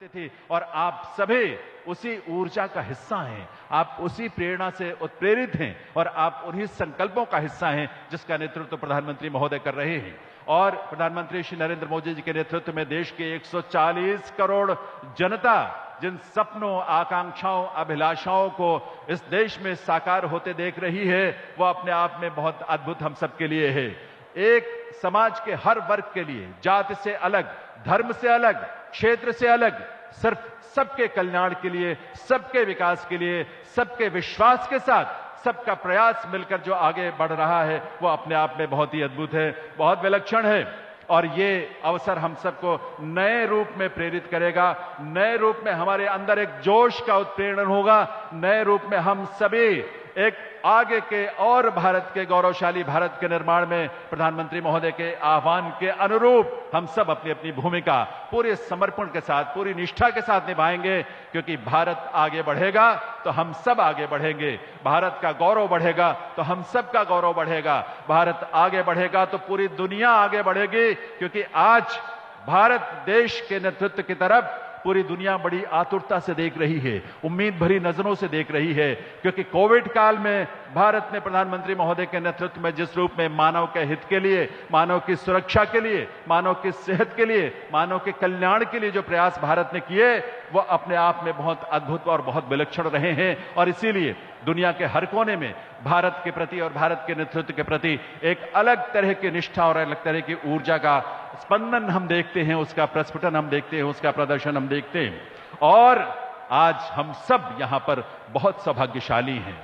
थी और आप सभी उसी ऊर्जा का हिस्सा हैं, आप उसी प्रेरणा से उत्प्रेरित हैं और आप उन्हीं संकल्पों का हिस्सा हैं जिसका नेतृत्व प्रधानमंत्री महोदय कर रहे हैं। और प्रधानमंत्री श्री नरेंद्र मोदी जी के नेतृत्व में देश के 140 करोड़ जनता जिन सपनों, आकांक्षाओं, अभिलाषाओं को इस देश में साकार होते देख रही है, वो अपने आप में बहुत अद्भुत हम सबके लिए है। एक समाज के हर वर्ग के लिए, जाति से अलग, धर्म से अलग, क्षेत्र से अलग, सिर्फ सबके कल्याण के लिए, सबके विकास के लिए, सबके विश्वास के साथ सबका प्रयास मिलकर जो आगे बढ़ रहा है, वो अपने आप में बहुत ही अद्भुत है, बहुत विलक्षण है। और ये अवसर हम सबको नए रूप में प्रेरित करेगा, नए रूप में हमारे अंदर एक जोश का उत्प्रेरण होगा, नए रूप में हम सभी एक आगे के और भारत के, गौरवशाली भारत के निर्माण में प्रधानमंत्री महोदय के आह्वान के अनुरूप हम सब अपनी अपनी भूमिका पूरे समर्पण के साथ, पूरी निष्ठा के साथ निभाएंगे, क्योंकि भारत आगे बढ़ेगा तो हम सब आगे बढ़ेंगे, भारत का गौरव बढ़ेगा तो हम सब का गौरव बढ़ेगा, भारत आगे बढ़ेगा तो पूरी दुनिया आगे बढ़ेगी, क्योंकि आज भारत देश के नेतृत्व की तरफ पूरी दुनिया बड़ी आतुरता से देख रही है, उम्मीद भरी नजरों से देख रही है, क्योंकि कोविड काल में भारत ने प्रधानमंत्री महोदय के नेतृत्व में जिस रूप में मानव के हित के लिए, मानव की सुरक्षा के लिए, मानव की सेहत के लिए, मानव के कल्याण के लिए जो प्रयास भारत ने किए, वो अपने आप में बहुत अद्भुत और बहुत विलक्षण रहे हैं। और इसीलिए दुनिया के हर कोने में भारत के प्रति और भारत के नेतृत्व के प्रति एक अलग तरह की निष्ठा और अलग तरह की ऊर्जा का स्पंदन हम देखते हैं, उसका प्रस्फुटन हम देखते हैं, उसका प्रदर्शन हम देखते हैं। और आज हम सब यहां पर बहुत सौभाग्यशाली हैं,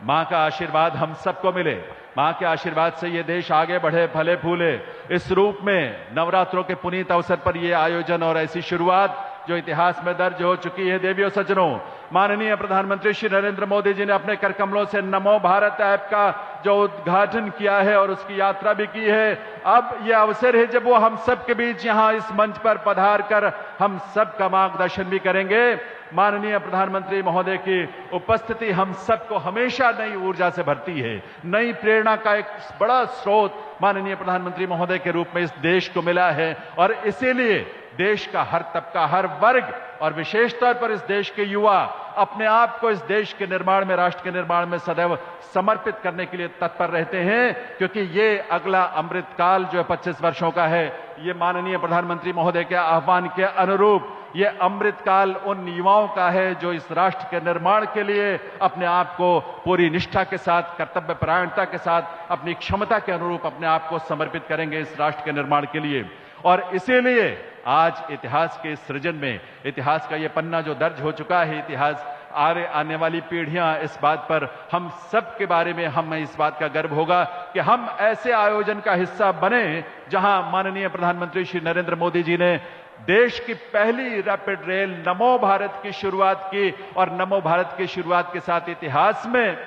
मां का आशीर्वाद हम सबको मिले, मां के आशीर्वाद से ये देश आगे बढ़े, फले फूले। इस रूप में नवरात्रों के पुनीत अवसर पर ये आयोजन और ऐसी शुरुआत जो इतिहास में दर्ज हो चुकी है। देवियों सज्जनों, माननीय प्रधानमंत्री श्री नरेंद्र मोदी जी ने अपने कर कमलों से नमो भारत ऐप का जो उद्घाटन किया है और उसकी यात्रा भी की है, अब यह अवसर है जब वो हम सब के बीच यहां इस मंच पर पधार कर हम सब का मार्गदर्शन भी करेंगे। माननीय प्रधानमंत्री महोदय की उपस्थिति हम सबको हमेशा नई ऊर्जा से भरती है, नई प्रेरणा का एक बड़ा स्रोत माननीय प्रधानमंत्री महोदय के रूप में इस देश को मिला है। और इसीलिए देश का हर तबका, हर वर्ग और विशेष तौर पर इस देश के युवा अपने आप को इस देश के निर्माण में, राष्ट्र के निर्माण में सदैव समर्पित करने के लिए तत्पर रहते हैं, क्योंकि ये अगला अमृत काल जो 25 वर्षों का है, ये माननीय प्रधानमंत्री महोदय के आह्वान के अनुरूप ये अमृत काल उन युवाओं का है जो इस राष्ट्र के निर्माण के लिए अपने आप को पूरी निष्ठा के साथ, कर्तव्य परायणता के साथ, अपनी क्षमता के अनुरूप अपने आप को समर्पित करेंगे इस राष्ट्र के निर्माण के लिए। और इसीलिए आज इतिहास के सृजन में, इतिहास का ये पन्ना जो दर्ज हो चुका है, इतिहास आने वाली पीढ़ियां इस बात पर, हम सब के बारे में हमें इस बात का गर्व होगा कि हम ऐसे आयोजन का हिस्सा बने जहां माननीय प्रधानमंत्री श्री नरेंद्र मोदी जी ने देश की पहली रैपिड रेल नमो भारत की शुरुआत की। और नमो भारत की शुरुआत के साथ इतिहास में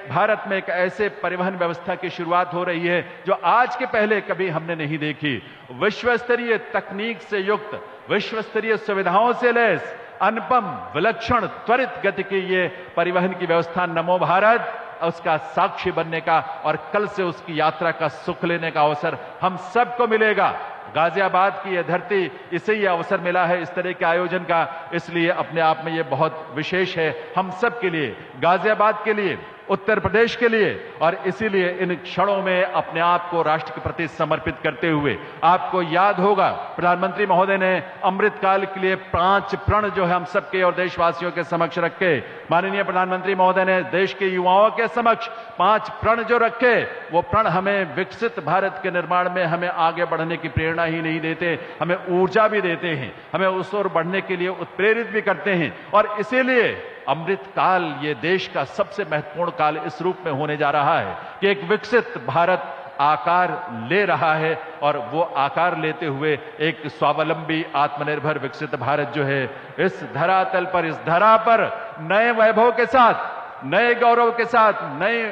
भारत में एक ऐसे परिवहन व्यवस्था की शुरुआत हो रही है जो आज के पहले कभी हमने नहीं देखी। विश्व स्तरीय तकनीक से युक्त, विश्व स्तरीय सुविधाओं से लैस, अनुपम, विलक्षण, त्वरित गति की ये परिवहन की व्यवस्था नमो भारत, उसका साक्षी बनने का और कल से उसकी यात्रा का सुख लेने का अवसर हम सबको मिलेगा। गाजियाबाद की यह धरती, इसे ये अवसर मिला है इस तरह के आयोजन का, इसलिए अपने आप में ये बहुत विशेष है हम सब के लिए, गाजियाबाद के लिए, उत्तर प्रदेश के लिए। और इसीलिए इन क्षणों में अपने आप को राष्ट्र के प्रति समर्पित करते हुए, आपको याद होगा प्रधानमंत्री महोदय ने अमृत काल के लिए 5 प्रण जो है हम सबके और देशवासियों के समक्ष रखे। माननीय प्रधानमंत्री महोदय ने देश के युवाओं के समक्ष 5 प्रण जो रखे, वो प्रण हमें विकसित भारत के निर्माण में हमें आगे बढ़ने की प्रेरणा ही नहीं देते, हमें ऊर्जा भी देते हैं, हमें उस ओर बढ़ने के लिए उत्प्रेरित भी करते हैं। और इसीलिए अमृत काल ये देश का सबसे महत्वपूर्ण काल इस रूप में होने जा रहा है कि एक विकसित भारत आकार ले रहा है, और वो आकार लेते हुए एक स्वावलंबी, आत्मनिर्भर, विकसित भारत जो है इस धरातल पर, इस धरा पर नए वैभव के साथ, नए गौरव के साथ, नए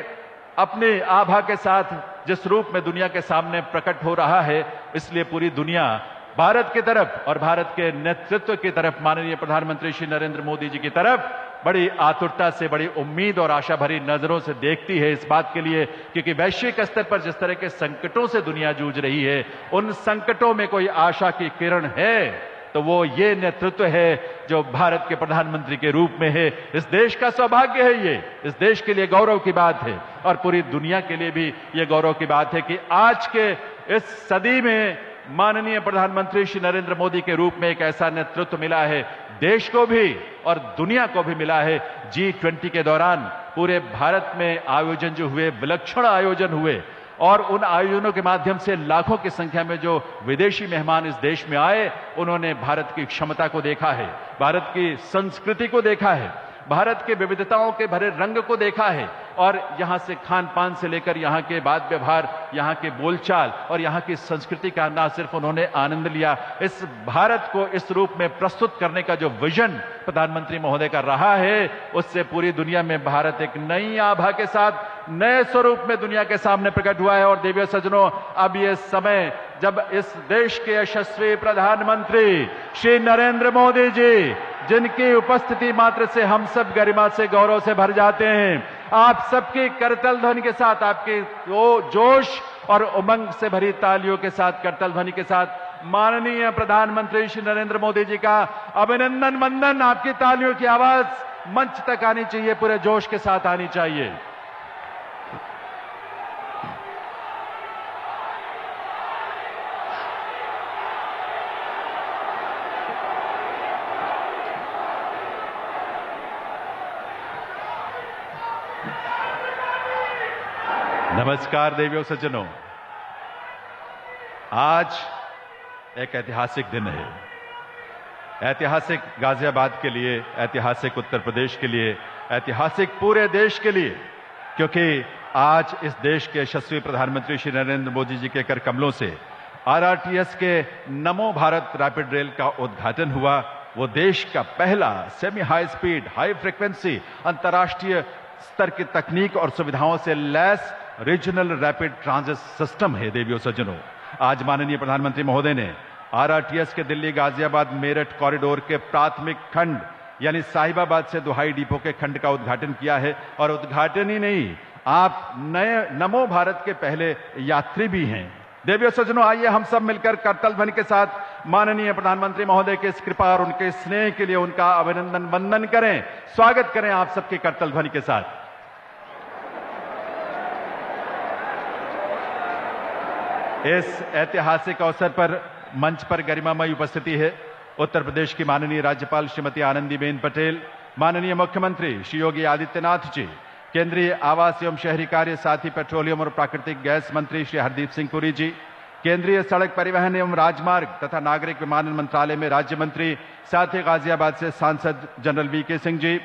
अपनी आभा के साथ जिस रूप में दुनिया के सामने प्रकट हो रहा है, इसलिए पूरी दुनिया भारत की तरफ और भारत के नेतृत्व की तरफ, माननीय प्रधानमंत्री श्री नरेंद्र मोदी जी की तरफ बड़ी आतुरता से, बड़ी उम्मीद और आशा भरी नजरों से देखती है इस बात के लिए, क्योंकि वैश्विक स्तर पर जिस तरह के संकटों से दुनिया जूझ रही है, उन संकटों में कोई आशा की किरण है तो वो ये नेतृत्व है जो भारत के प्रधानमंत्री के रूप में है। इस देश का सौभाग्य है, ये इस देश के लिए गौरव की बात है और पूरी दुनिया के लिए भी ये गौरव की बात है कि आज के इस सदी में माननीय प्रधानमंत्री श्री नरेंद्र मोदी के रूप में एक ऐसा नेतृत्व मिला है, देश को भी और दुनिया को भी मिला है। G20 के दौरान पूरे भारत में आयोजन जो हुए, विलक्षण आयोजन हुए और उन आयोजनों के माध्यम से लाखों की संख्या में जो विदेशी मेहमान इस देश में आए, उन्होंने भारत की क्षमता को देखा है, भारत की संस्कृति को देखा है, भारत के विविधताओं के भरे रंग को देखा है और यहां से खान पान से लेकर यहां के बात व्यवहार, यहां के बोलचाल और यहां की संस्कृति का ना सिर्फ उन्होंने आनंद लिया, इस भारत को इस रूप में प्रस्तुत करने का जो विजन प्रधानमंत्री महोदय का रहा है, उससे पूरी दुनिया में भारत एक नई आभा के साथ नए स्वरूप में दुनिया के सामने प्रकट हुआ है। और देवियों सज्जनों, अब ये समय जब इस देश के यशस्वी प्रधानमंत्री श्री नरेंद्र मोदी जी, जिनकी उपस्थिति मात्र से हम सब गरिमा से, गौरव से भर जाते हैं, आप सबकी करतल ध्वनि के साथ, आपके जोश और उमंग से भरी तालियों के साथ, करतल ध्वनि के साथ माननीय प्रधानमंत्री श्री नरेंद्र मोदी जी का अभिनंदन वंदन। आपकी तालियों की आवाज मंच तक आनी चाहिए, पूरे जोश के साथ आनी चाहिए। नमस्कार देवियों सज्जनों, आज एक ऐतिहासिक दिन है, ऐतिहासिक गाजियाबाद के लिए, ऐतिहासिक उत्तर प्रदेश के लिए, ऐतिहासिक पूरे देश के लिए, क्योंकि आज इस देश के यशस्वी प्रधानमंत्री श्री नरेंद्र मोदी जी के कर कमलों से RRTS के नमो भारत रैपिड रेल का उद्घाटन हुआ। वो देश का पहला semi high speed, high frequency, अंतर्राष्ट्रीय स्तर की तकनीक और सुविधाओं से lace regional rapid transit system है। देवियों सज्जनों, आज माननीय प्रधानमंत्री महोदय ने RRTS के दिल्ली गाजियाबाद मेरठ कॉरिडोर के प्राथमिक खंड यानी साहिबाबाद से दुहाई डिपो के खंड का उद्घाटन किया है। और उद्घाटन ही नहीं, आप नए नमो भारत के पहले यात्री भी हैं। देवियों सज्जनों, आइए हम सब मिलकर करतल ध्वनि के साथ माननीय प्रधानमंत्री महोदय के इस कृपा और उनके स्नेह के लिए उनका अभिनंदन वंदन करें, स्वागत करें आप सबके करतल ध्वनि के साथ। इस ऐतिहासिक अवसर पर मंच पर गरिमामयी उपस्थिति है उत्तर प्रदेश की माननीय राज्यपाल श्रीमती आनंदीबेन पटेल, माननीय मुख्यमंत्री श्री योगी आदित्यनाथ जी, केंद्रीय आवास एवं शहरी कार्य, साथ ही पेट्रोलियम और प्राकृतिक गैस मंत्री श्री हरदीप सिंह पुरी जी, केंद्रीय सड़क परिवहन एवं राजमार्ग तथा नागरिक विमानन मंत्रालय में राज्य मंत्री, साथ ही गाजियाबाद से सांसद जनरल VK सिंह जी,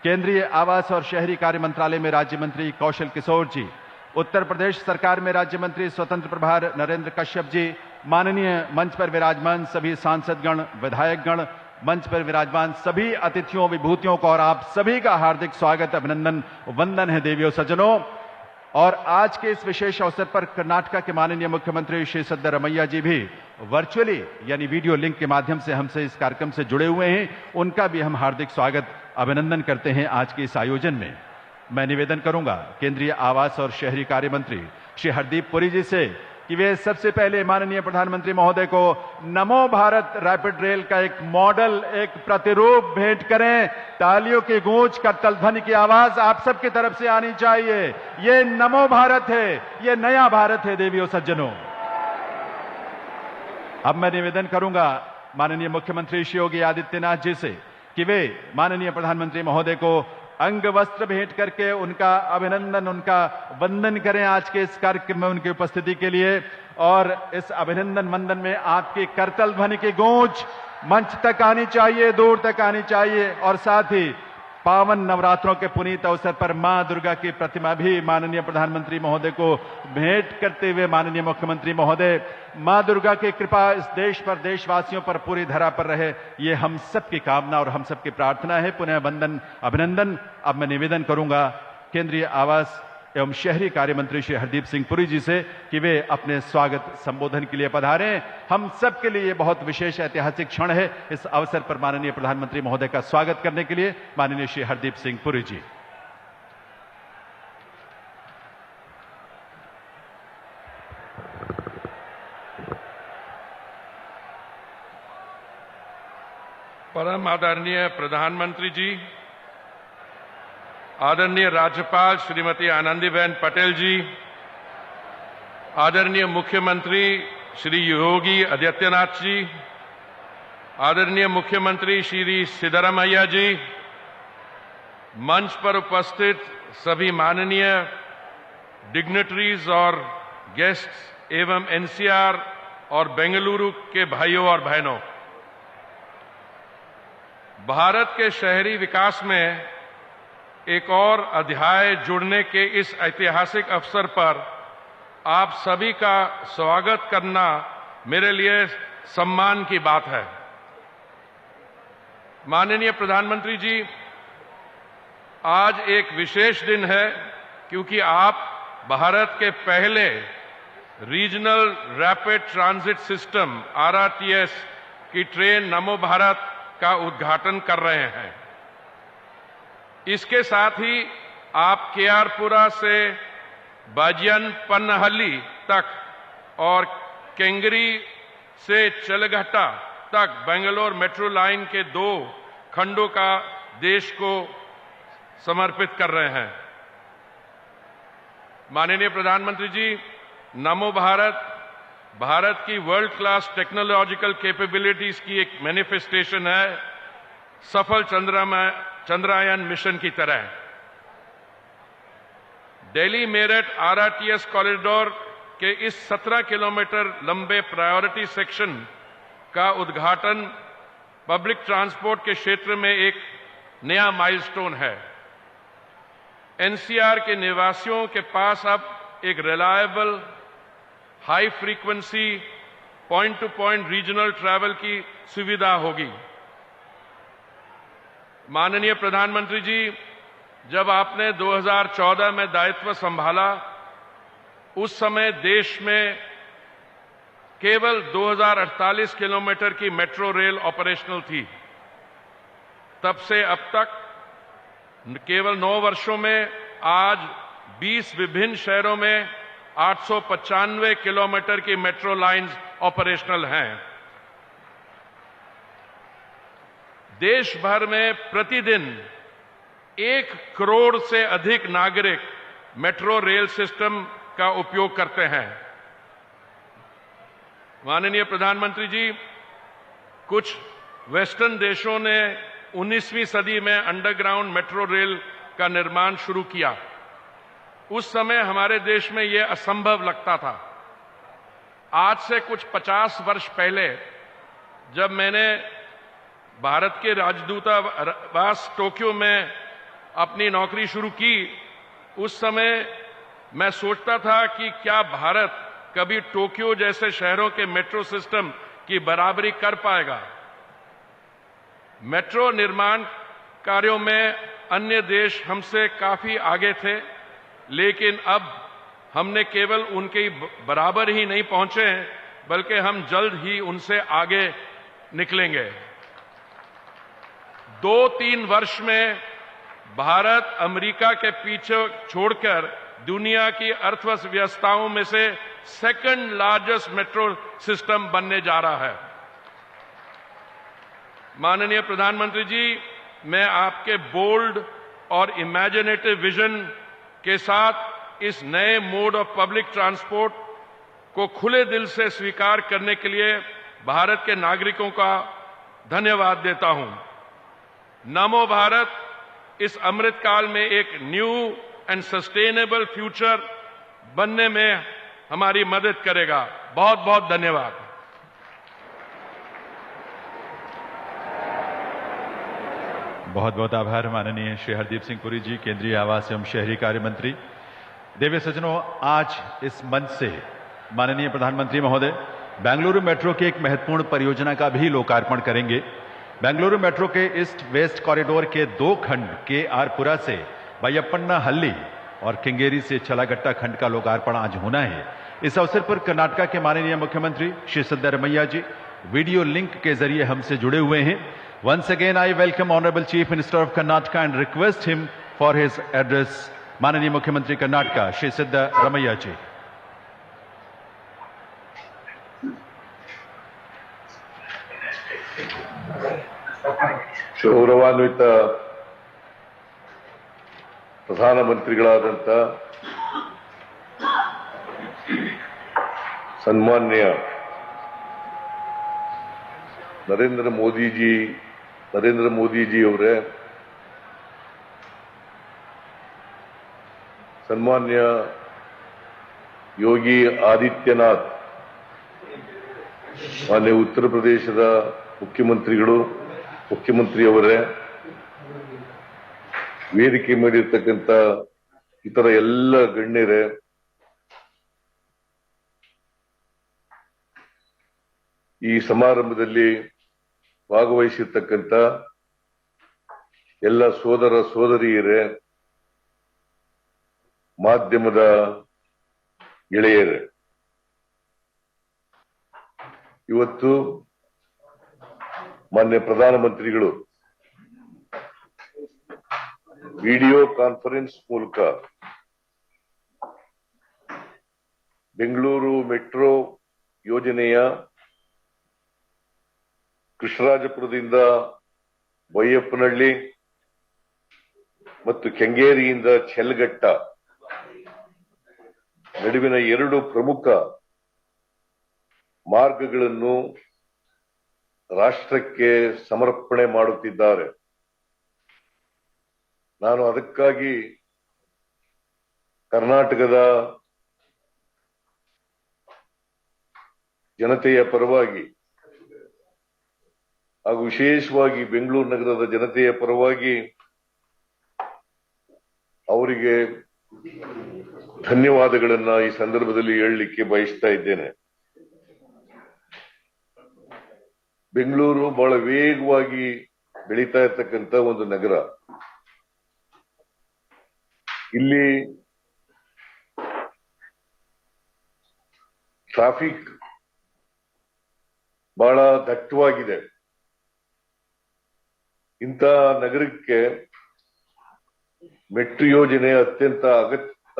केंद्रीय आवास और शहरी कार्य मंत्रालय में राज्य मंत्री कौशल किशोर जी, उत्तर प्रदेश सरकार में राज्य मंत्री स्वतंत्र प्रभार नरेंद्र कश्यप जी, माननीय मंच पर विराजमान सभी सांसदगण, विधायकगण, मंच पर विराजमान सभी अतिथियों, विभूतियों को और आप सभी का हार्दिक स्वागत, अभिनंदन, वंदन है देवियों सज्जनों। और आज के इस विशेष अवसर पर कर्नाटका के माननीय मुख्यमंत्री श्री सिद्धरमैया जी भी वर्चुअली यानी वीडियो लिंक के माध्यम से हमसे इस कार्यक्रम से जुड़े हुए हैं, उनका भी हम हार्दिक स्वागत, अभिनंदन करते हैं आज के इस आयोजन में। मैं निवेदन करूंगा केंद्रीय आवास और शहरी कार्य मंत्री श्री हरदीप पुरी जी से कि वे सबसे पहले माननीय प्रधानमंत्री महोदय को नमो भारत रैपिड रेल का एक मॉडल, एक प्रतिरूप भेंट करें। तालियों की गूंज, करतल ध्वनि की आवाज आप सबकी तरफ से आनी चाहिए। ये नमो भारत है, ये नया भारत है देवियों सज्जनों। अब मैं निवेदन करूंगा माननीय मुख्यमंत्री श्री योगी आदित्यनाथ जी से कि वे माननीय प्रधानमंत्री महोदय को अंग वस्त्र भेंट करके उनका अभिनंदन, उनका वंदन करें आज के इस कार्यक्रम में उनकी उपस्थिति के लिए। और इस अभिनंदन वंदन में आपकी करतल ध्वनि की गूंज मंच तक आनी चाहिए, दूर तक आनी चाहिए। और साथ ही पावन नवरात्रों के पुनीत अवसर पर मां दुर्गा की प्रतिमा भी माननीय प्रधानमंत्री महोदय को भेंट करते हुए माननीय मुख्यमंत्री महोदय, मां दुर्गा की कृपा इस देश पर, देशवासियों पर, पूरी धरा पर रहे, ये हम सबकी कामना और हम सबकी प्रार्थना है। पुनः वंदन, अभिनंदन। अब मैं निवेदन करूंगा केंद्रीय आवास एवं शहरी कार्य मंत्री श्री हरदीप सिंह पुरी जी से कि वे अपने स्वागत संबोधन के लिए पधारें। हम सब के लिए बहुत विशेष ऐतिहासिक क्षण है। इस अवसर पर माननीय प्रधानमंत्री महोदय का स्वागत करने के लिए माननीय श्री हरदीप सिंह पुरी जी। परम आदरणीय प्रधानमंत्री जी, आदरणीय राज्यपाल श्रीमती आनंदीबेन पटेल जी, आदरणीय मुख्यमंत्री श्री योगी आदित्यनाथ जी, आदरणीय मुख्यमंत्री श्री सिद्धरामैया जी, मंच पर उपस्थित सभी माननीय डिग्नेटरीज और गेस्ट्स एवं एनसीआर और बेंगलुरु के भाइयों और बहनों, भारत के शहरी विकास में एक और अध्याय जुड़ने के इस ऐतिहासिक अवसर पर आप सभी का स्वागत करना मेरे लिए सम्मान की बात है। माननीय प्रधानमंत्री जी, आज एक विशेष दिन है क्योंकि आप भारत के पहले regional rapid transit system RRTS की ट्रेन नमो भारत का उद्घाटन कर रहे हैं। इसके साथ ही आप केआरपुरा से बाजियनपन्नहल्ली तक और केंगरी से चलघट्टा तक बेंगलोर मेट्रो लाइन के 2 खंडों का देश को समर्पित कर रहे हैं। माननीय प्रधानमंत्री जी, नमो भारत भारत की वर्ल्ड क्लास टेक्नोलॉजिकल कैपेबिलिटीज की एक मैनिफेस्टेशन है, सफल चंद्रयान मिशन की तरह। दिल्ली मेरठ RRTS कॉरिडोर के इस 17 किलोमीटर लंबे प्रायोरिटी सेक्शन का उद्घाटन पब्लिक ट्रांसपोर्ट के क्षेत्र में एक नया माइलस्टोन है। एनसीआर के निवासियों के पास अब एक reliable high frequency point two point regional travel की सुविधा होगी। माननीय प्रधानमंत्री जी, जब आपने 2014 में दायित्व संभाला, उस समय देश में केवल 2048 किलोमीटर की मेट्रो रेल ऑपरेशनल थी। तब से अब तक केवल 9 वर्षों में आज 20 विभिन्न शहरों में 895 किलोमीटर की मेट्रो लाइंस ऑपरेशनल हैं। देश भर में प्रतिदिन 1 करोड़ से अधिक नागरिक मेट्रो रेल सिस्टम का उपयोग करते हैं। माननीय प्रधानमंत्री जी, कुछ वेस्टर्न देशों ने 19वीं सदी में अंडरग्राउंड मेट्रो रेल का निर्माण शुरू किया। उस समय हमारे देश में यह असंभव लगता था। आज से कुछ 50 वर्ष पहले जब मैंने भारत के राजदूतावास टोक्यो में अपनी नौकरी शुरू की, उस समय मैं सोचता था कि क्या भारत कभी टोक्यो जैसे शहरों के मेट्रो सिस्टम की बराबरी कर पाएगा। मेट्रो निर्माण कार्यों में अन्य देश हमसे काफी आगे थे, लेकिन अब हमने केवल उनके बराबर ही नहीं पहुंचे, बल्कि हम जल्द ही उनसे आगे निकलेंगे। 2-3 वर्ष में भारत अमेरिका के पीछे छोड़कर दुनिया की अर्थव्यवस्थाओं में से सेकंड लार्जेस्ट मेट्रो सिस्टम बनने जा रहा है। माननीय प्रधानमंत्री जी, मैं आपके बोल्ड और इमेजिनेटिव विजन के साथ इस नए मोड ऑफ पब्लिक ट्रांसपोर्ट को खुले दिल से स्वीकार करने के लिए भारत के नागरिकों का धन्यवाद देता हूं। नमो भारत इस अमृत काल में एक न्यू एंड सस्टेनेबल फ्यूचर बनने में हमारी मदद करेगा। बहुत बहुत धन्यवाद। बहुत बहुत आभार माननीय श्री हरदीप सिंह पुरी जी, केंद्रीय आवास एवं शहरी कार्य मंत्री। देवी सज्जनों, आज इस मंच से माननीय प्रधानमंत्री महोदय बेंगलुरु मेट्रो की एक महत्वपूर्ण परियोजना का भी लोकार्पण करेंगे। बेंगलुरु मेट्रो के ईस्ट वेस्ट कॉरिडोर के 2 खंड केआरपुरा से बायप्पन्नाहल्ली और केंगेरी से चलागट्टा खंड का लोकार्पण आज होना है। इस अवसर पर कर्नाटका के माननीय मुख्यमंत्री श्री सिद्धरामैया जी वीडियो लिंक के जरिए हमसे जुड़े हुए हैं। Once again, I welcome Honorable Chief Minister of Karnataka and request him for his address. माननीय मुख्यमंत्री कर्नाटका श्री सिद्धरामैया जी। ಗೌರವಾನ್ವಿತ ಪ್ರಧಾನಮಂತ್ರಿಗಳಾದಂಥ ಸನ್ಮಾನ್ಯ ನರೇಂದ್ರ ಮೋದಿಜಿ ಅವರೇ, ಸನ್ಮಾನ್ಯ ಯೋಗಿ ಆದಿತ್ಯನಾಥ್, ಮಾನ್ಯ ಉತ್ತರ ಪ್ರದೇಶದ ಮುಖ್ಯಮಂತ್ರಿಯವರೇ, ವೇದಿಕೆ ಮೇಲಿರ್ತಕ್ಕಂಥ ಇತರ ಎಲ್ಲ ಗಣ್ಯರೇ, ಈ ಸಮಾರಂಭದಲ್ಲಿ ಭಾಗವಹಿಸಿರ್ತಕ್ಕಂಥ ಎಲ್ಲ ಸೋದರ ಸೋದರಿಯರೇ, ಮಾಧ್ಯಮದ ಗೆಳೆಯರೇ, ಇವತ್ತು ಮಾನ್ಯ ಪ್ರಧಾನಮಂತ್ರಿಗಳು ವಿಡಿಯೋ ಕಾನ್ಫರೆನ್ಸ್ ಮೂಲಕ ಬೆಂಗಳೂರು ಮೆಟ್ರೋ ಯೋಜನೆಯ ಕೃಷ್ಣರಾಜಪುರದಿಂದ ಬೈಯಪ್ಪನಹಳ್ಳಿ ಮತ್ತು ಕೆಂಗೇರಿಯಿಂದ ಚೆಲ್ಗಟ್ಟ ನಡುವಿನ 2 ಪ್ರಮುಖ ಮಾರ್ಗಗಳನ್ನು ರಾಷ್ಟ್ರಕ್ಕೆ ಸಮರ್ಪಣೆ ಮಾಡುತ್ತಿದ್ದಾರೆ. ನಾನು ಅದಕ್ಕಾಗಿ ಕರ್ನಾಟಕದ ಜನತೆಯ ಪರವಾಗಿ ಹಾಗೂ ವಿಶೇಷವಾಗಿ ಬೆಂಗಳೂರು ನಗರದ ಜನತೆಯ ಪರವಾಗಿ ಅವರಿಗೆ ಧನ್ಯವಾದಗಳನ್ನ ಈ ಸಂದರ್ಭದಲ್ಲಿ ಹೇಳಲಿಕ್ಕೆ ಬಯಸ್ತಾ ಇದ್ದೇನೆ. ಬೆಂಗಳೂರು ಬಹಳ ವೇಗವಾಗಿ ಬೆಳೀತಾ ಇರ್ತಕ್ಕಂಥ ಒಂದು ನಗರ. ಇಲ್ಲಿ ಟ್ರಾಫಿಕ್ ಬಹಳ ದಟ್ಟವಾಗಿದೆ. ಇಂಥ ನಗರಕ್ಕೆ ಮೆಟ್ರೋ ಯೋಜನೆ ಅತ್ಯಂತ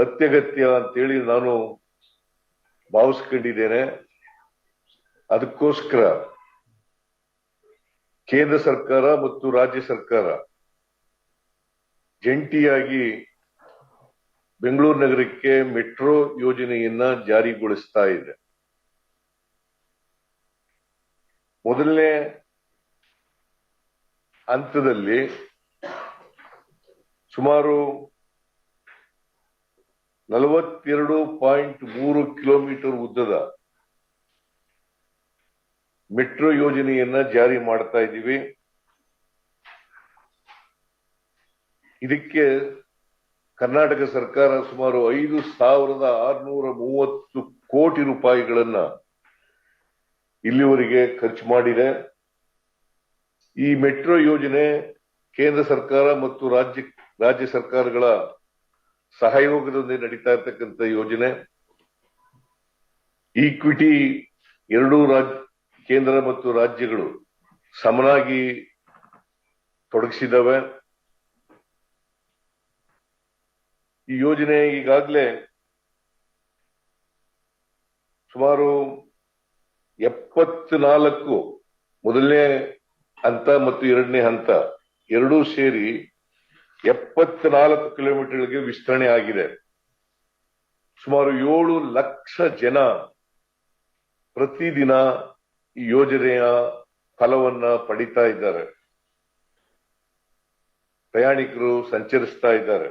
ಅತ್ಯಗತ್ಯ ಅಂತೇಳಿ ನಾನು ಭಾವಿಸ್ಕೊಂಡಿದ್ದೇನೆ. ಅದಕ್ಕೋಸ್ಕರ ಕೇಂದ್ರ ಸರ್ಕಾರ ಮತ್ತು ರಾಜ್ಯ ಸರ್ಕಾರ ಜಂಟಿಯಾಗಿ ಬೆಂಗಳೂರು ನಗರಕ್ಕೆ ಮೆಟ್ರೋ ಯೋಜನೆಯನ್ನ ಜಾರಿಗೊಳಿಸ್ತಾ ಇದೆ. ಮೊದಲನೇ ಹಂತದಲ್ಲಿ ಸುಮಾರು 42.3 ಕಿಲೋಮೀಟರ್ ಉದ್ದದ ಮೆಟ್ರೋ ಯೋಜನೆಯನ್ನ ಜಾರಿ ಮಾಡ್ತಾ ಇದ್ದೀವಿ. ಇದಕ್ಕೆ ಕರ್ನಾಟಕ ಸರ್ಕಾರ ಸುಮಾರು 5,630 ಕೋಟಿ ರೂಪಾಯಿಗಳನ್ನ ಇಲ್ಲಿವರೆಗೆ ಖರ್ಚು ಮಾಡಿದೆ. ಈ ಮೆಟ್ರೋ ಯೋಜನೆ ಕೇಂದ್ರ ಸರ್ಕಾರ ಮತ್ತು ರಾಜ್ಯ ಸರ್ಕಾರಗಳ ಸಹಯೋಗದೊಂದಿಗೆ ನಡೀತಾ ಇರ್ತಕ್ಕಂಥ ಯೋಜನೆ. ಈಕ್ವಿಟಿ ಎರಡೂ ಕೇಂದ್ರ ಮತ್ತು ರಾಜ್ಯಗಳು ಸಮನಾಗಿ ತೊಡಗಿಸಿದವೆ. ಈ ಯೋಜನೆ ಈಗಾಗಲೇ ಸುಮಾರು 74 ಮೊದಲನೇ ಹಂತ ಮತ್ತು ಎರಡನೇ ಹಂತ ಎರಡೂ ಸೇರಿ 74 ಕಿಲೋಮೀಟರ್ಗೆ ವಿಸ್ತರಣೆ ಆಗಿದೆ. ಸುಮಾರು 7 ಲಕ್ಷ ಜನ ಪ್ರತಿದಿನ ಈ ಯೋಜನೆಯ ಫಲವನ್ನ ಪಡಿತಾ ಇದ್ದಾರೆ. ಪ್ರಯಾಣಿಕರು ಸಂಚರಿಸ್ತಾ ಇದ್ದಾರೆ.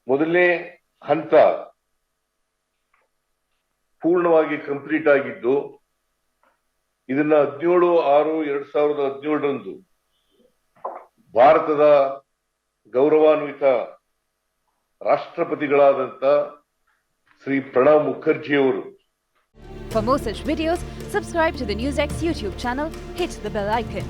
ಮೊದಲನೇ ಹಂತ ಪೂರ್ಣವಾಗಿ ಕಂಪ್ಲೀಟ್ ಆಗಿದ್ದು ಇದನ್ನ 17/6/2017 ಭಾರತದ ಗೌರವಾನ್ವಿತ ರಾಷ್ಟ್ರಪತಿಗಳಾದಂತ ಶ್ರೀ ಪ್ರಣಬ್ ಮುಖರ್ಜಿ ಅವರು. For more such videos, subscribe to the NewsX YouTube channel, hit the bell icon.